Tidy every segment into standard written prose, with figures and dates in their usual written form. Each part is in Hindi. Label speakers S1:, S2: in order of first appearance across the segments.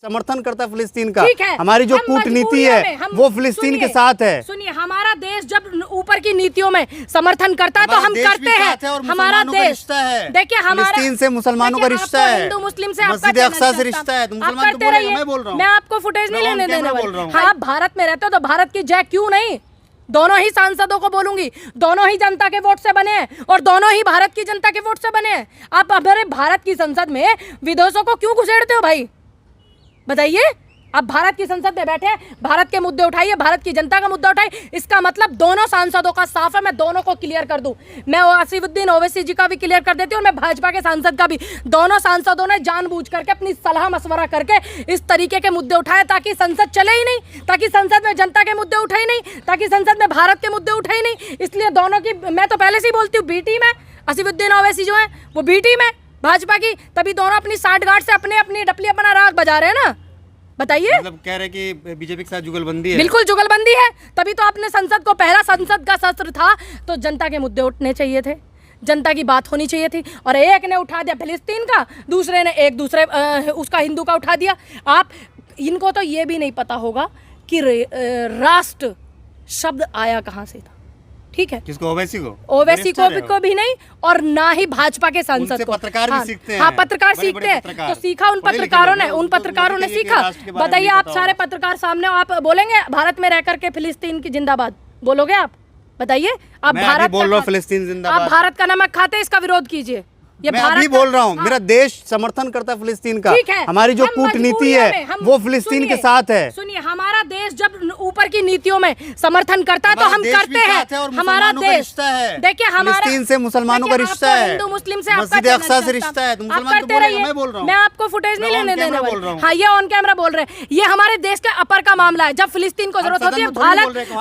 S1: समर्थन करता है फिलिस्तीन का। हमारी जो कूटनीति है वो फिलिस्तीन के साथ है।
S2: सुनिए, हमारा देश जब ऊपर की नीतियों में समर्थन करता है तो हम करते हैं। हमारा देश देखिए,
S1: फिलिस्तीन से मुसलमानों का रिश्ता है,
S2: हिंदू मुस्लिम से,
S1: मस्जिद अक्सा से रिश्ता है। तुम मुसलमान तो बोलेंगे, मैं बोल रहा हूँ,
S2: मैं आपको फुटेज नहीं लेने देने वाली। हाँ, आप भारत में रहते हो तो भारत की जय क्यों नहीं? दोनों ही सांसदों को बोलूंगी, दोनों ही जनता के वोट से बने हैं और दोनों ही भारत की जनता के वोट से बने हैं। आप हमारे भारत की संसद में विदेशों को क्यों घुसेड़ते हो भाई? बताइए। आप भारत की संसद में बैठे हैं, भारत के मुद्दे उठाइए, भारत की जनता का मुद्दा उठाइए। इसका मतलब दोनों सांसदों का साफ है। मैं दोनों को क्लियर कर दूं, मैं असीमुद्दीन ओवैसी जी का भी क्लियर कर देती हूँ और मैं भाजपा के सांसद का भी। दोनों सांसदों ने जानबूझ करके अपनी सलाह मशवरा करके इस तरीके के मुद्दे उठाए ताकि संसद चले ही नहीं, ताकि संसद में जनता के मुद्दे उठे ही नहीं, ताकि संसद में भारत के मुद्दे उठे ही नहीं। इसलिए दोनों की मैं तो पहले से ही बोलती हूँ, बी टीम है। असीमुद्दीन ओवैसी जो है वो बी टीम है भाजपा की, तभी दोनों अपनी साठगांठ से अपनी डपली अपना राग बजा रहे हैं ना। बताइए।
S1: मतलब कह रहे कि बीजेपी के साथ जुगलबंदी है।
S2: बिल्कुल जुगलबंदी है, तभी तो आपने संसद को, पहला संसद का सत्र था तो जनता के मुद्दे उठने चाहिए थे, जनता की बात होनी चाहिए थी। और एक ने उठा दिया फिलिस्तीन का, दूसरे ने एक दूसरे उसका हिंदू का उठा दिया। आप इनको तो ये भी नहीं पता होगा कि राष्ट्र शब्द आया कहाँ से था। ठीक है,
S1: किसको? ओवैसी
S2: को भी नहीं, और ना ही भाजपा के सांसद को।
S1: पत्रकार भी सीखते हैं।
S2: हाँ, पत्रकार सीखते हैं। तो सीखा उन पत्रकारों ने सीखा। बताइए, आप सारे पत्रकार सामने, आप बोलेंगे भारत में रह करके फिलिस्तीन की जिंदाबाद बोलोगे आप? बताइए। आप भारत
S1: बोल रहा हूँ फिलिस्तीन जिंदाबाद।
S2: आप भारत का नमक खाते, इसका विरोध कीजिए।
S1: ये मैं अभी बोल रहा हूँ, मेरा देश समर्थन करता है फिलिस्तीन का। हमारी जो कूटनीति है वो फिलिस्तीन के साथ है।
S2: सुनिए, हमारा देश जब ऊपर की नीतियों में समर्थन करता है तो हम करते हैं। हमारा देश देखिए,
S1: फिलिस्तीन से मुसलमानों का रिश्ता है,
S2: हिंदू मुस्लिम से,
S1: मस्जिद अक्सा से रिश्ता है। तुम मुसलमान तो बोलेंगे, मैं बोल रहा हूँ,
S2: मैं आपको फुटेज नहीं लेने देने वाली। हाँ, ये ऑन कैमरा बोल रहे हैं। ये हमारे देश के अपर का मामला है। जब फिलिस्तीन को जरूरत होती है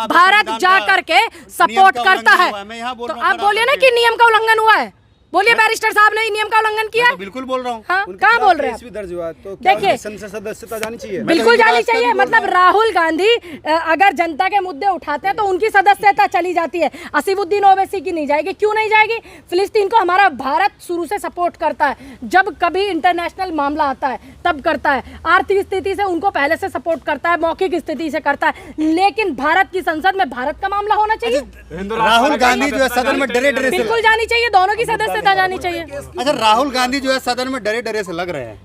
S2: भारत जा करके सपोर्ट करता है। तो आप बोलिए ना कि नियम का उल्लंघन हुआ है। बोलिए, बैरिस्टर साहब ने नियम का उल्लंघन किया?
S1: तो बिल्कुल बोल रहा हूँ।
S2: हाँ, कहाँ बोल रहे हैं?
S3: दर्ज हुआ तो
S2: देखिए,
S3: संसद सदस्यता जानी चाहिए।
S2: बिल्कुल जानी चाहिए। मतलब राहुल गांधी अगर जनता के मुद्दे उठाते हैं तो उनकी सदस्यता चली जाती है, असीमुद्दीन ओवैसी की नहीं जाएगी। क्यों नहीं जाएगी? फिलिस्तीन को हमारा भारत शुरू से सपोर्ट करता है। जब कभी इंटरनेशनल मामला आता है तब करता है। आर्थिक स्थिति से उनको पहले से सपोर्ट करता है, मौखिक स्थिति से करता है। लेकिन भारत की संसद में भारत का मामला होना चाहिए।
S1: राहुल गांधी जो है सदन में डरे डरे,
S2: बिल्कुल जानी चाहिए, दोनों की सदस्यता जानी चाहिए।
S1: अच्छा, राहुल गांधी जो है सदन में डरे डरे से लग रहे हैं।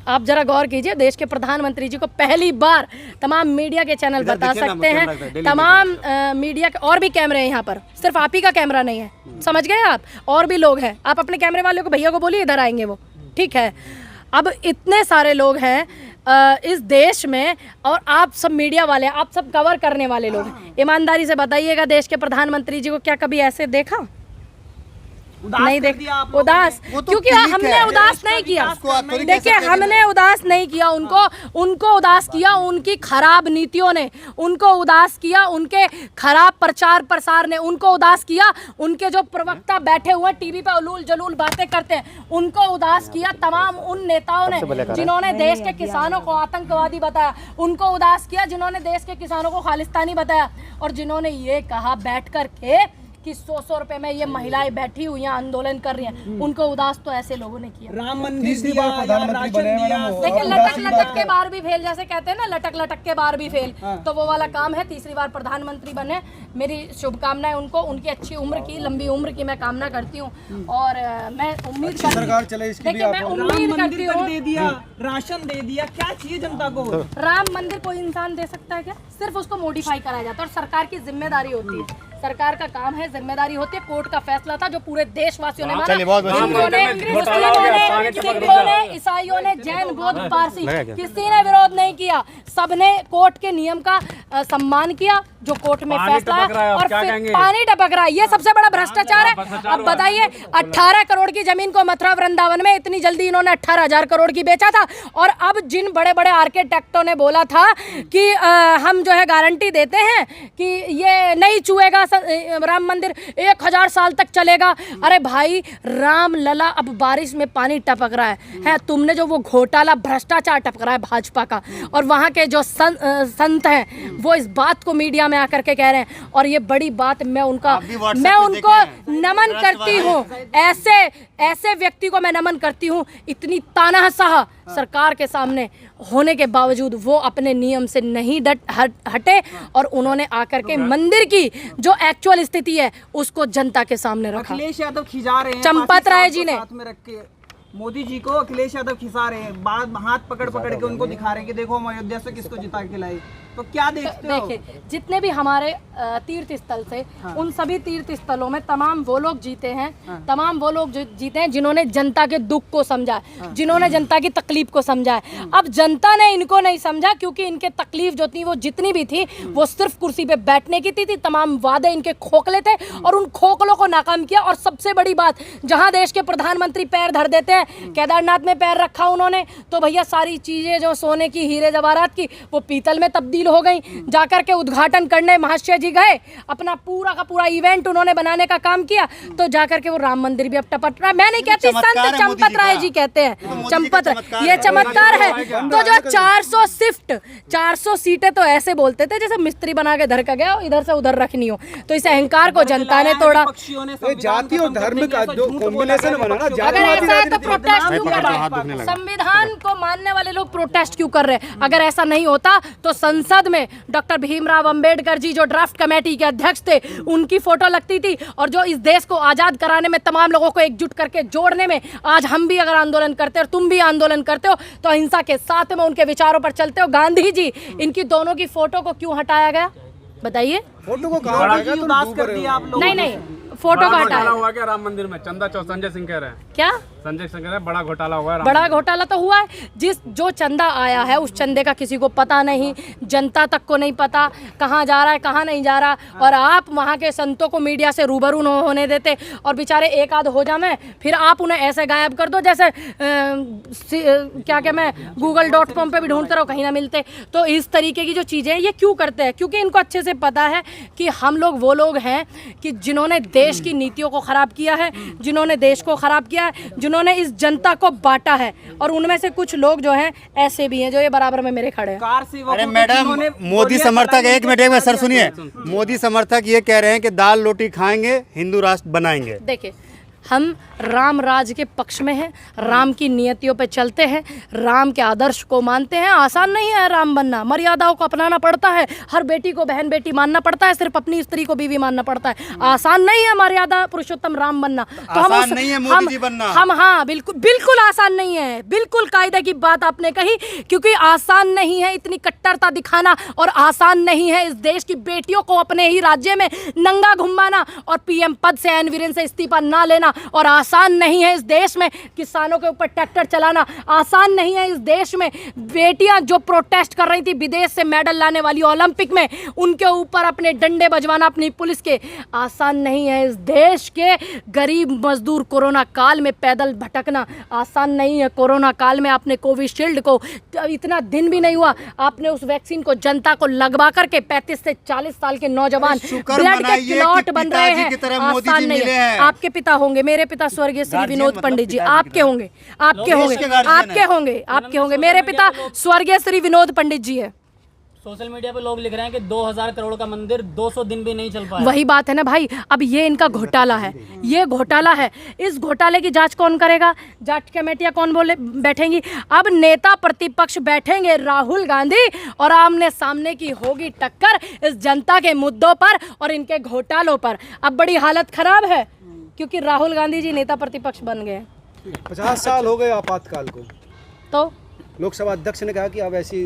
S2: आप जरा गौर कीजिए, देश के प्रधानमंत्री जी को पहली बार तमाम मीडिया के चैनल बता सकते हैं, तमाम मीडिया के और भी कैमरे हैं यहाँ पर, सिर्फ आप ही का कैमरा नहीं है। समझ गए आप? और भी लोग हैं। आप अपने कैमरे वाले को, भैया को बोलिए, इधर आएंगे वो। ठीक है, अब इतने सारे लोग हैं इस देश में और आप सब मीडिया वाले, आप सब कवर करने वाले लोग, ईमानदारी से बताइएगा, देश के प्रधानमंत्री जी को क्या कभी ऐसे देखा? नहीं देखा उदास, क्योंकि हमने उदास नहीं किया। देखिए, हमने उदास नहीं किया उनको उदास किया उनकी खराब नीतियों ने, उनको उदास किया उनके खराब प्रचार प्रसार ने, उनको उदास किया उनके जो प्रवक्ता बैठे हुए टीवी पे उलूल जलूल बातें करते हैं, उनको उदास किया तमाम उन नेताओं ने जिन्होंने देश के किसानों को आतंकवादी बताया, उनको उदास किया जिन्होंने देश के किसानों को खालिस्तानी बताया, और जिन्होंने ये कहा बैठ करके कि 100 रुपए में ये महिलाएं बैठी हुई हैं, आंदोलन कर रही हैं, उनको उदास तो ऐसे लोगों ने किया।
S3: राम मंदिर दिया,
S2: लेकिन लटक लटक के बार भी फेल, जैसे कहते हैं ना, लटक लटक के बार भी फेल, तो वो वाला काम है। तीसरी बार प्रधानमंत्री बने, मेरी शुभकामनाएं उनको, उनकी अच्छी उम्र की, लंबी उम्र की मैं कामना करती हूँ। और मैं उम्मीद
S3: सरकार चले इसकी भी आप
S2: उम्मीद करती हूँ।
S4: दे दिया, राशन दे दिया, क्या चाहिए जनता को?
S2: राम मंदिर कोई इंसान दे सकता है क्या? सिर्फ उसको मॉडिफाई कराया जाता है और सरकार की जिम्मेदारी होती है, सरकार का काम है, जिम्मेदारी होती है। कोर्ट का फैसला था जो पूरे देशवासियों ने माना, सिखों ने, ईसाइयों ने, जैन, बौद्ध, पारसी, किसी ने विरोध नहीं किया। सबने कोर्ट के नियम का सम्मान किया जो कोर्ट में फैसला है, और फिर पानी टपक रहा है। ये सबसे बड़ा भ्रष्टाचार है। अब बताइए, 18 करोड़ की जमीन को मथुरा वृंदावन में इतनी जल्दी इन्होंने 18,000 करोड़ की बेचा था। और अब जिन बड़े बड़े आर्किटेक्टों ने बोला था कि हम जो है गारंटी देते हैं कि ये नहीं छुएगा राम मंदिर, 1000 साल तक चलेगा। अरे भाई, राम लला, अब बारिश में पानी टपक रहा है। तुमने जो वो घोटाला भ्रष्टाचार टपक रहा है भाजपा का, और वहाँ के जो संत हैं वो इस बात को मीडिया में आकर के कह रहे हैं, और ये बड़ी बात, मैं उनको नमन करती हूँ। ऐसे व्यक्ति को मैं नमन करती हूँ, इतनी तानाशाह सरकार के सामने होने के बावजूद वो अपने नियम से नहीं हटे और उन्होंने आकर के मंदिर की जो एक्चुअल स्थिति है उसको जनता के सामने रखा।
S4: अखिलेश यादव खिजा रहे हैं
S2: चंपत राय जी ने
S4: साथ में रख के मोदी जी को अखिलेश यादव खिसा रहे हैं, बाद हाथ पकड़ पकड़ के उनको दिखा रहे हैं कि देखो हम अयोध्या से किसको जिता के लाए। तो क्या देखते हो?
S2: देखिए, जितने भी हमारे तीर्थ स्थल थे उन सभी तीर्थ स्थलों में तमाम वो लोग जीते हैं, तमाम वो लोग जीते हैं जिन्होंने जनता के दुख को समझा, जिन्होंने जनता की तकलीफ को समझा है। अब जनता ने इनको नहीं समझा क्योंकि इनके तकलीफ जो थी वो जितनी भी थी वो सिर्फ कुर्सी पे बैठने की थी। तमाम वादे इनके खोखले थे और उन खोखलों को नाकाम किया। और सबसे बड़ी बात, जहां देश के प्रधानमंत्री पैर धर देते हैं, केदारनाथ में पैर रखा उन्होंने तो भैया सारी चीजें जो सोने की, हीरे जवाहरात की, वो पीतल में तब्दील हो गई। जाकर के उद्घाटन करने महाशय जी गए, अपना पूरा का पूरा इवेंट उन्होंने बनाने का काम किया, तो जाकर के वो राम मंदिर भी अब टपट रहा है। मैं नहीं कहती, संत चंपत राय जी कहते हैं, चंपत ये चमत्कार है। तो जो 400 सीटें तो ऐसे बोलते थे जैसे मिस्त्री बना के धर का गया इधर से उधर रखनी हो। तो इस अहंकार को जनता ने तोड़ा।
S3: जाति और धर्म का जो कॉम्बिनेशन बना ना,
S2: अगर ऐसा है तो प्रोटेस्ट क्यों कर रहे हैं? संविधान को मानने वाले लोग प्रोटेस्ट क्यों कर रहे हैं? अगर ऐसा नहीं होता तो संसद में डॉक्टर भीमराव अंबेडकर जी जो ड्राफ्ट कमेटी के अध्यक्ष थे उनकी फोटो लगती थी। और जो इस देश को आजाद कराने में तमाम लोगों को एकजुट करके जोड़ने में आज हम भी अगर आंदोलन करते हो और तुम भी आंदोलन करते हो तो अहिंसा के साथ में उनके विचारों पर चलते हो। गांधी जी, इनकी दोनों की फोटो को क्यों हटाया गया बताइए?
S3: फोटो को कहा
S4: उदास कर दिया आप लोग।
S2: नहीं, फोटो का हटाया
S5: हुआ क्या राम मंदिर में? चंदा संजय सिंह कह रहे हैं।
S2: क्या
S5: संजय सिंह कह रहे हैं बड़ा घोटाला हुआ है।
S2: बड़ा घोटाला तो हुआ है। जो चंदा आया है उस चंदे का किसी को पता नहीं, जनता तक को नहीं पता कहाँ जा रहा है कहाँ नहीं जा रहा। और आप वहाँ के संतों को मीडिया से रूबरू न होने देते और बेचारे एक आध हो जाए, फिर आप उन्हें ऐसे गायब कर दो जैसे क्या मैं google.com पे भी ढूंढते रहो कहीं ना मिलते। तो इस तरीके की जो चीज़ें ये क्यों करते हैं? क्योंकि इनको अच्छे से पता है कि हम लोग वो लोग हैं कि जिन्होंने देश की नीतियों को ख़राब किया है, जिन्होंने देश को ख़राब किया है, जिन्होंने इस जनता को बांटा है। और उनमें से कुछ लोग जो हैं ऐसे भी हैं जो ये बराबर में मेरे खड़े हैं।
S1: अरे मैडम, मोदी समर्थक, एक मिनट सर सुनिए, मोदी समर्थक ये कह रहे हैं कि दाल रोटी खाएंगे, हिंदू राष्ट्र बनाएंगे।
S2: देखिए, हम राम राज के पक्ष में हैं, राम की नियतियों पे चलते हैं, राम के आदर्श को मानते हैं। आसान नहीं है राम बनना, मर्यादाओं को अपनाना पड़ता है, हर बेटी को बहन बेटी मानना पड़ता है, सिर्फ अपनी स्त्री को बीवी मानना पड़ता है। आसान नहीं है मर्यादा पुरुषोत्तम राम बनना। तो
S1: आसान नहीं है मोदी जी बनना।
S2: हम हाँ बिल्कुल आसान नहीं है, बिल्कुल कायदे की बात आपने कही, क्योंकि आसान नहीं है इतनी कट्टरता दिखाना और आसान नहीं है इस देश की बेटियों को अपने ही राज्य में नंगा घुमाना और पीएम पद से एन वीरेन से इस्तीफा ना लेना। और आसान नहीं है इस देश में किसानों के ऊपर ट्रैक्टर चलाना। आसान नहीं है इस देश में बेटियां जो प्रोटेस्ट कर रही थी विदेश से मेडल लाने वाली ओलंपिक में, उनके ऊपर अपने डंडे बजवाना अपनी पुलिस के। आसान नहीं है इस देश के गरीब मजदूर कोरोना काल में पैदल भटकना। आसान नहीं है कोरोना काल में आपने कोविशील्ड को, इतना दिन भी नहीं हुआ, आपने उस वैक्सीन को जनता को लगवा करके 35 से 40 साल के नौजवान ब्लड के क्लॉट बन रहे हैं। आसान नहीं है। आपके पिता होंगे, मेरे पिता स्वर्गीय श्री विनोद पंडित जी, आपके होंगे, मेरे पिता स्वर्गीय श्री विनोद पंडित जी है।
S6: सोशल मीडिया पे लोग लिख रहे हैं कि 2000 करोड़ का मंदिर 200 दिन भी नहीं चल पाया।
S2: वही बात है ना भाई, अब ये इनका घोटाला है, ये घोटाला है। इस घोटाले की जांच कौन करेगा? जांच कमेटियां कौन बैठेंगी? अब नेता प्रतिपक्ष बैठेंगे राहुल गांधी और आमने सामने की होगी टक्कर इस जनता के मुद्दों पर और इनके घोटालों पर। अब बड़ी हालत खराब है क्योंकि राहुल गांधी जी नेता प्रतिपक्ष बन गए।
S3: 50 साल हो गए आपातकाल को,
S2: तो
S3: लोकसभा अध्यक्ष ने कहा कि अब ऐसी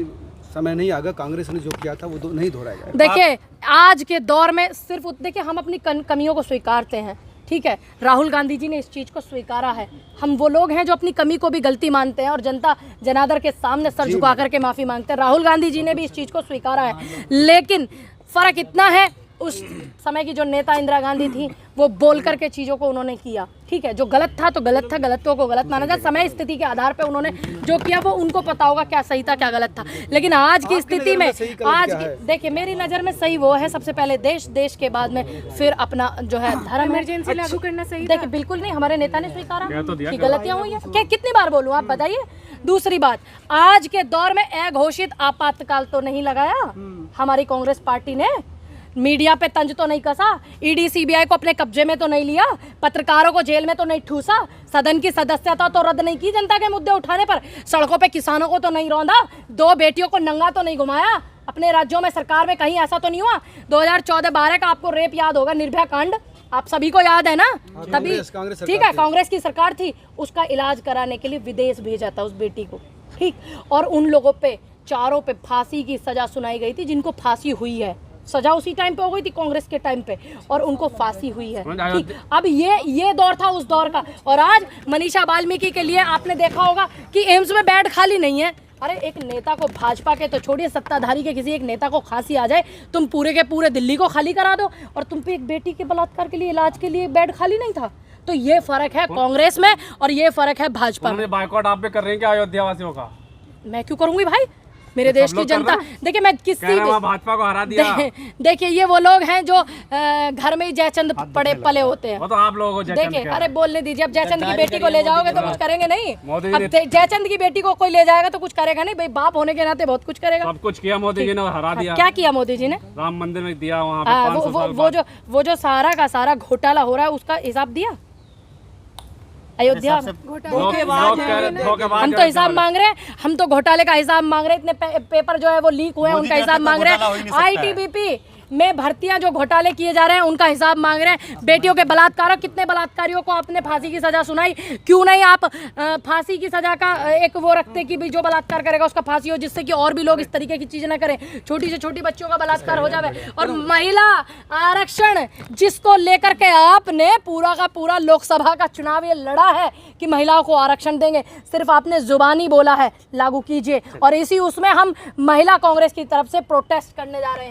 S3: समय नहीं आएगा, कांग्रेस ने जो किया था वो नहीं दोहराया जाएगा।
S2: देखिए, आज के दौर में सिर्फ देखिए हम अपनी कमियों को स्वीकारते हैं, ठीक है, राहुल गांधी जी ने इस चीज़ को स्वीकारा है। हम वो लोग हैं जो अपनी कमी को भी गलती मानते हैं और जनता जनार्दन के सामने सर झुका करके माफ़ी मांगते हैं। राहुल गांधी जी ने भी इस चीज़ को स्वीकारा है, लेकिन फ़र्क इतना है उस समय की जो नेता इंदिरा गांधी थी वो बोल करके चीज़ों को उन्होंने किया, ठीक है, जो गलत था तो गलत था, गलतों को गलत माना जाए। समय स्थिति के आधार पे उन्होंने जो किया वो उनको पता होगा क्या सही था क्या गलत था। लेकिन आज की स्थिति में देखिए, मेरी नज़र में सही वो है सबसे पहले देश के बाद में फिर अपना जो है धर्म इमरजेंसी लागू करना सही। देखिए, बिल्कुल नहीं, हमारे नेता ने स्वीकारा कि गलतियाँ हुई हैं। कितनी बार बोलूँ आप बताइए? दूसरी बात, आज के दौर में अघोषित आपातकाल तो नहीं लगाया हमारी कांग्रेस पार्टी ने, मीडिया पे तंज तो नहीं कसा, ईडी सीबीआई को अपने कब्जे में तो नहीं लिया, पत्रकारों को जेल में तो नहीं ठूसा, सदन की सदस्यता तो रद्द नहीं की जनता के मुद्दे उठाने पर, सड़कों पे किसानों को तो नहीं रौंदा, 2 बेटियों को नंगा तो नहीं घुमाया, अपने राज्यों में सरकार में कहीं ऐसा तो नहीं हुआ। 2014-12 का आपको रेप याद होगा, निर्भया कांड आप सभी को याद है ना, तभी ठीक है कांग्रेस की सरकार थी, उसका इलाज कराने के लिए विदेश भेजा था उस बेटी को, ठीक, और उन लोगों पे चारों पे फांसी की सजा सुनाई गई थी, जिनको फांसी हुई है, सजा उसी टाइम पे हो गई थी कांग्रेस के टाइम पे, और उनको फांसी हुई है, ठीक। अब ये दौर था उस दौर का, और आज मनीषा वाल्मीकि के लिए आपने देखा होगा कि एम्स में बेड खाली नहीं है। अरे एक नेता को, भाजपा के तो छोड़िए, सत्ताधारी के किसी एक नेता को खांसी आ जाए, तुम पूरे के पूरे दिल्ली को खाली करा दो, और तुम पे एक बेटी के बलात्कार के लिए इलाज के लिए बेड खाली नहीं था। तो ये फर्क है कांग्रेस में और ये फर्क है भाजपा में।
S5: बाइकआउट आप भी कर रहे हैं क्या अयोध्या वासियों का?
S2: मैं क्यों करूंगी भाई, मेरे देश की जनता, देखिए मैं किसी
S5: भाजपा को हरा दिया।
S2: देखिए ये वो लोग हैं जो घर में ही जयचंद पले होते हैं,
S5: वो तो आप लोगों को
S2: देखिए, अरे बोलने दीजिए, अब जयचंद की बेटी को ले जाओगे तो कुछ करेंगे नहीं, अब जयचंद की बेटी को कोई ले जाएगा तो कुछ करेगा नहीं, भाई बाप होने के नाते बहुत कुछ करेगा।
S5: सब कुछ किया मोदी जी ने और हरा दिया।
S2: क्या किया मोदी जी ने?
S5: राम मंदिर में दिया, वहाँ पे
S2: वो जो सारा का सारा घोटाला हो रहा है उसका हिसाब दिया अयोध्या। हम तो हिसाब मांग रहे हैं, हम तो घोटाले का हिसाब मांग रहे हैं, इतने पेपर जो है वो लीक हुए हैं उनका हिसाब मांग रहे हैं, आईटीबीपी में भर्तियां जो घोटाले किए जा रहे हैं उनका हिसाब मांग रहे हैं, बेटियों के बलात्कार, कितने बलात्कारियों को आपने फांसी की सजा सुनाई, क्यों नहीं आप फांसी की सजा का एक वो रखते कि भी जो बलात्कार करेगा उसका फांसी हो, जिससे कि और भी लोग इस तरीके की चीजें ना करें, छोटी से छोटी बच्चियों का बलात्कार हो जाए। और महिला आरक्षण जिसको लेकर के आपने पूरा का पूरा लोकसभा का चुनाव ये लड़ा है कि महिलाओं को आरक्षण देंगे, सिर्फ आपने जुबानी बोला है, लागू कीजिए। और इसी उसमें हम महिला कांग्रेस की तरफ से प्रोटेस्ट करने जा रहे हैं।